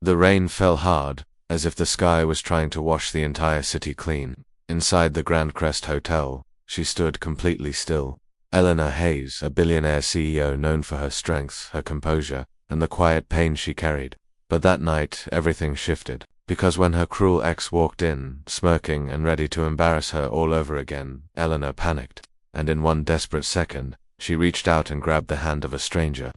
The rain fell hard, as if the sky was trying to wash the entire city clean. Inside the Grand Crest Hotel, she stood completely still. Eleanor Hayes, a billionaire CEO known for her strength, her composure, and the quiet pain she carried. But that night, everything shifted. Because when her cruel ex walked in, smirking and ready to embarrass her all over again, Eleanor panicked. And in one desperate second, she reached out and grabbed the hand of a stranger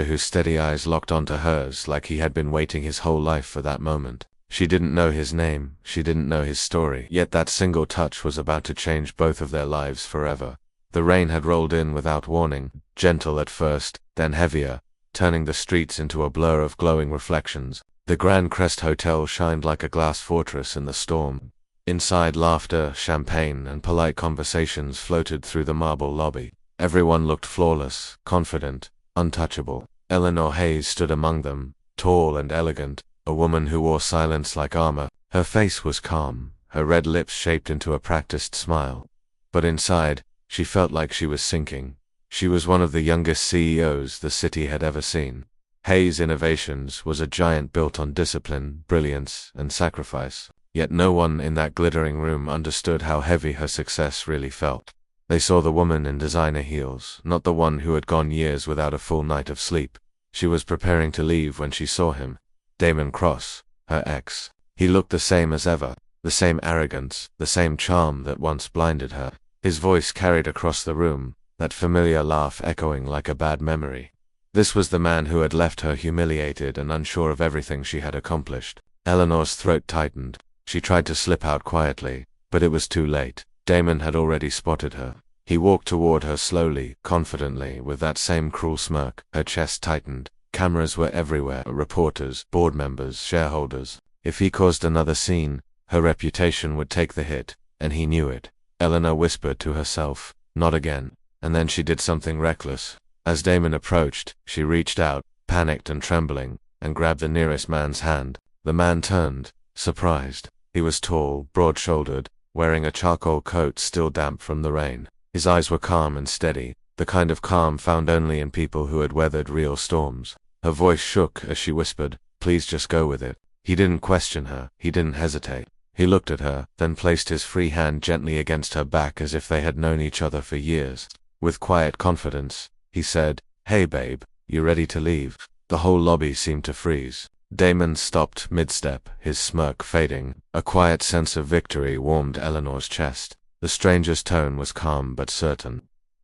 whose steady eyes locked onto hers like he had been waiting his whole life for that moment. She didn't know his name, she didn't know his story, yet that single touch was about to change both of their lives forever. The rain had rolled in without warning, gentle at first, then heavier, turning the streets into a blur of glowing reflections. The Grand Crest Hotel shined like a glass fortress in the storm. Inside, laughter, champagne, and polite conversations floated through the marble lobby. Everyone looked flawless, confident, untouchable. Eleanor Hayes stood among them, tall and elegant, a woman who wore silence like armor. Her face was calm, her red lips shaped into a practiced smile. But inside, she felt like she was sinking. She was one of the youngest CEOs the city had ever seen. Hayes Innovations was a giant built on discipline, brilliance, and sacrifice. Yet no one in that glittering room understood how heavy her success really felt. They saw the woman in designer heels, not the one who had gone years without a full night of sleep. She was preparing to leave when she saw him. Damon Cross, her ex. He looked the same as ever, the same arrogance, the same charm that once blinded her. His voice carried across the room, that familiar laugh echoing like a bad memory. This was the man who had left her humiliated and unsure of everything she had accomplished. Eleanor's throat tightened. She tried to slip out quietly, but it was too late. Damon had already spotted her. He walked toward her slowly, confidently, with that same cruel smirk. Her chest tightened. Cameras were everywhere, reporters, board members, shareholders. If he caused another scene, her reputation would take the hit, and he knew it. Eleanor whispered to herself, "Not again." And then she did something reckless. As Damon approached, she reached out, panicked and trembling, and grabbed the nearest man's hand. The man turned, surprised. He was tall, broad-shouldered, wearing a charcoal coat still damp from the rain. His eyes were calm and steady, the kind of calm found only in people who had weathered real storms. Her voice shook as she whispered, "Please just go with it." He didn't question her, he didn't hesitate. He looked at her, then placed his free hand gently against her back as if they had known each other for years. With quiet confidence, he said, "Hey babe, you ready to leave?" The whole lobby seemed to freeze. Damon stopped mid-step, his smirk fading. A quiet sense of victory warmed Eleanor's chest. The stranger's tone was calm but certain.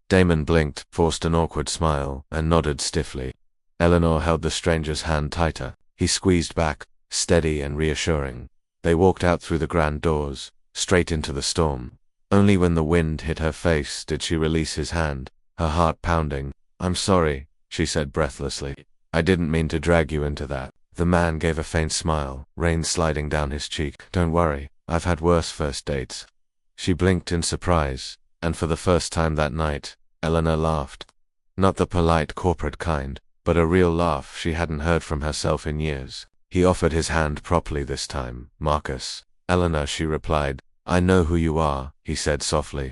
Damon blinked, forced an awkward smile, and nodded stiffly. Eleanor held the stranger's hand tighter. He squeezed back, steady and reassuring. They walked out through the grand doors, straight into the storm. Only when the wind hit her face did she release his hand, her heart pounding. "I'm sorry," she said breathlessly. "I didn't mean to drag you into that." The man gave a faint smile, rain sliding down his cheek. "Don't worry, I've had worse first dates." She blinked in surprise, and for the first time that night, Eleanor laughed. Not the polite corporate kind, but a real laugh she hadn't heard from herself in years. He offered his hand properly this time. "Marcus." "Eleanor," she replied. "I know who you are," he said softly.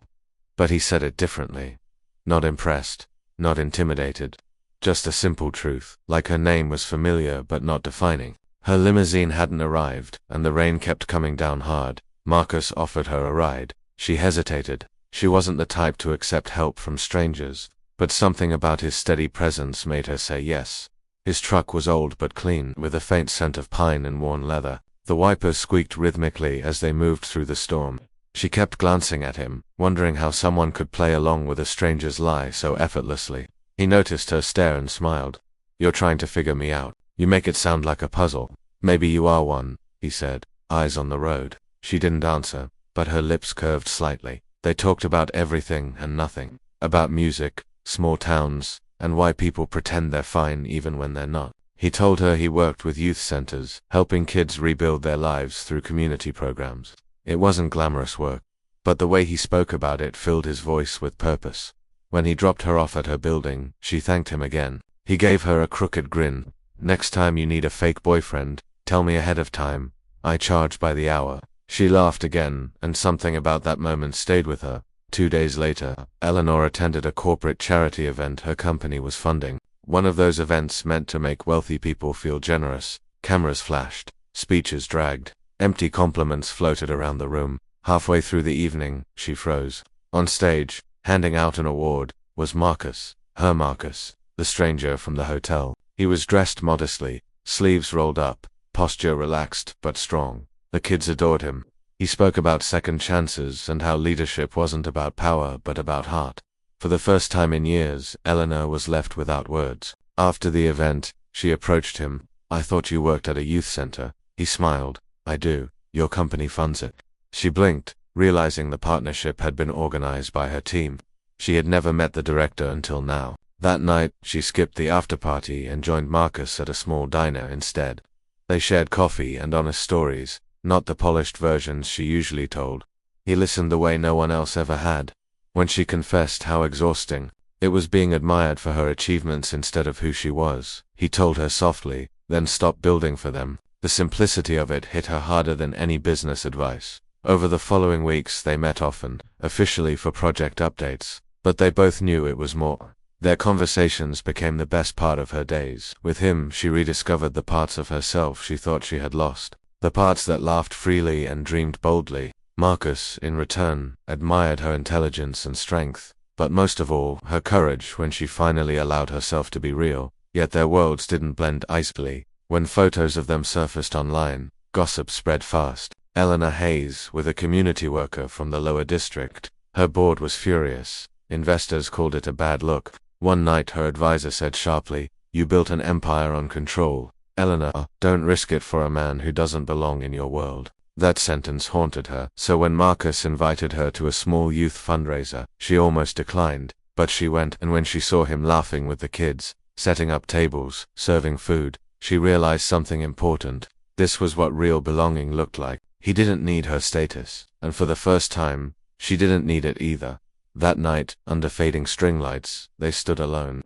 But he said it differently. Not impressed, not intimidated. Just a simple truth, like her name was familiar but not defining. Her limousine hadn't arrived, and the rain kept coming down hard. Marcus offered her a ride. She hesitated. She wasn't the type to accept help from strangers, but something about his steady presence made her say yes. His truck was old but clean, with a faint scent of pine and worn leather. The wipers squeaked rhythmically as they moved through the storm. She kept glancing at him, wondering how someone could play along with a stranger's lie so effortlessly. He noticed her stare and smiled. "You're trying to figure me out. You make it sound like a puzzle." "Maybe you are one," he said, eyes on the road. She didn't answer, but her lips curved slightly. They talked about everything and nothing. About music, small towns, and why people pretend they're fine even when they're not. He told her he worked with youth centers, helping kids rebuild their lives through community programs. It wasn't glamorous work, but the way he spoke about it filled his voice with purpose. When he dropped her off at her building, she thanked him again. He gave her a crooked grin. "Next time you need a fake boyfriend, tell me ahead of time. I charge by the hour." She laughed again, and something about that moment stayed with her. 2 days later, Eleanor attended a corporate charity event her company was funding. One of those events meant to make wealthy people feel generous, Cameras flashed, speeches dragged, empty compliments floated around the room. Halfway through the evening, she froze. On stage, handing out an award, was Marcus, her Marcus, the stranger from the hotel. He was dressed modestly, sleeves rolled up, posture relaxed but strong. The kids adored him. He spoke about second chances and how leadership wasn't about power but about heart. For the first time in years, Eleanor was left without words. After the event, she approached him. "I thought you worked at a youth center." He smiled. "I do. Your company funds it." She blinked, realizing the partnership had been organized by her team. She had never met the director until now. That night, she skipped the after-party and joined Marcus at a small diner instead. They shared coffee and honest stories, not the polished versions she usually told. He listened the way no one else ever had. When she confessed how exhausting it was being admired for her achievements instead of who she was, he told her softly, then stopped building for them. The simplicity of it hit her harder than any business advice. Over the following weeks they met often, officially for project updates, but they both knew it was more. Their conversations became the best part of her days. With him, she rediscovered the parts of herself she thought she had lost. The parts that laughed freely and dreamed boldly. Marcus, in return, admired her intelligence and strength, but most of all, her courage when she finally allowed herself to be real. Yet their worlds didn't blend icily. When photos of them surfaced online, gossip spread fast. Eleanor Hayes, with a community worker from the lower district, her board was furious. Investors called it a bad look. One night her advisor said sharply, "You built an empire on control. Eleanor, don't risk it for a man who doesn't belong in your world." That sentence haunted her, so when Marcus invited her to a small youth fundraiser, she almost declined, but she went, and when she saw him laughing with the kids, setting up tables, serving food, she realized something important. This was what real belonging looked like. He didn't need her status, and for the first time, she didn't need it either. That night, under fading string lights, they stood alone.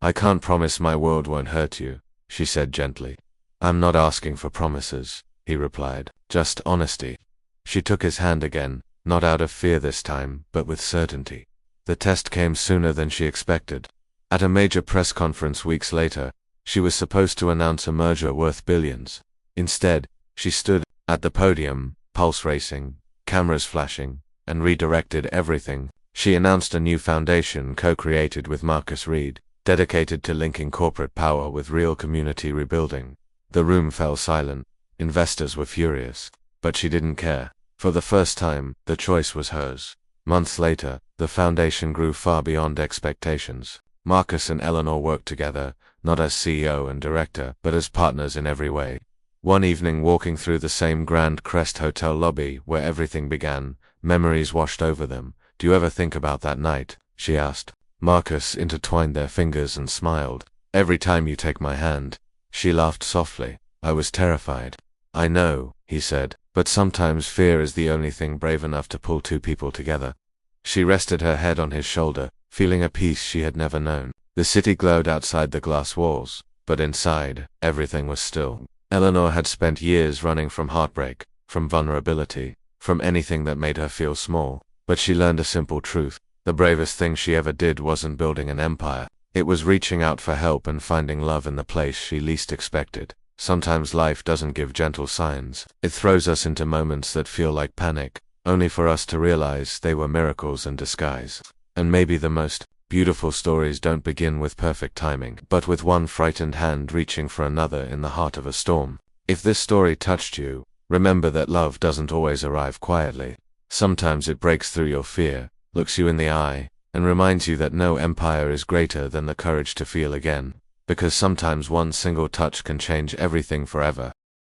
"I can't promise my world won't hurt you," she said gently. "I'm not asking for promises," he replied, "just honesty." She took his hand again, not out of fear this time, but with certainty. The test came sooner than she expected. At a major press conference weeks later, she was supposed to announce a merger worth billions. Instead, she stood at the podium, pulse racing, cameras flashing, and redirected everything. She announced a new foundation co-created with Marcus Reed, dedicated to linking corporate power with real community rebuilding. The room fell silent. Investors were furious, but she didn't care. For the first time, the choice was hers. Months later, the foundation grew far beyond expectations. Marcus and Eleanor worked together, not as CEO and director, but as partners in every way. One evening, walking through the same Grand Crest hotel lobby where everything began, memories washed over them. "Do you ever think about that night?" she asked. Marcus intertwined their fingers and smiled. "Every time you take my hand." She laughed softly. "I was terrified." "I know," he said, "but sometimes fear is the only thing brave enough to pull two people together." She rested her head on his shoulder, feeling a peace she had never known. The city glowed outside the glass walls, but inside, everything was still. Eleanor had spent years running from heartbreak, from vulnerability, from anything that made her feel small. But she learned a simple truth. The bravest thing she ever did wasn't building an empire. It was reaching out for help and finding love in the place she least expected. Sometimes life doesn't give gentle signs. It throws us into moments that feel like panic, only for us to realize they were miracles in disguise. And maybe the most beautiful stories don't begin with perfect timing, but with one frightened hand reaching for another in the heart of a storm. If this story touched you, remember that love doesn't always arrive quietly. Sometimes it breaks through your fear, looks you in the eye, and reminds you that no empire is greater than the courage to feel again. Because sometimes one single touch can change everything forever.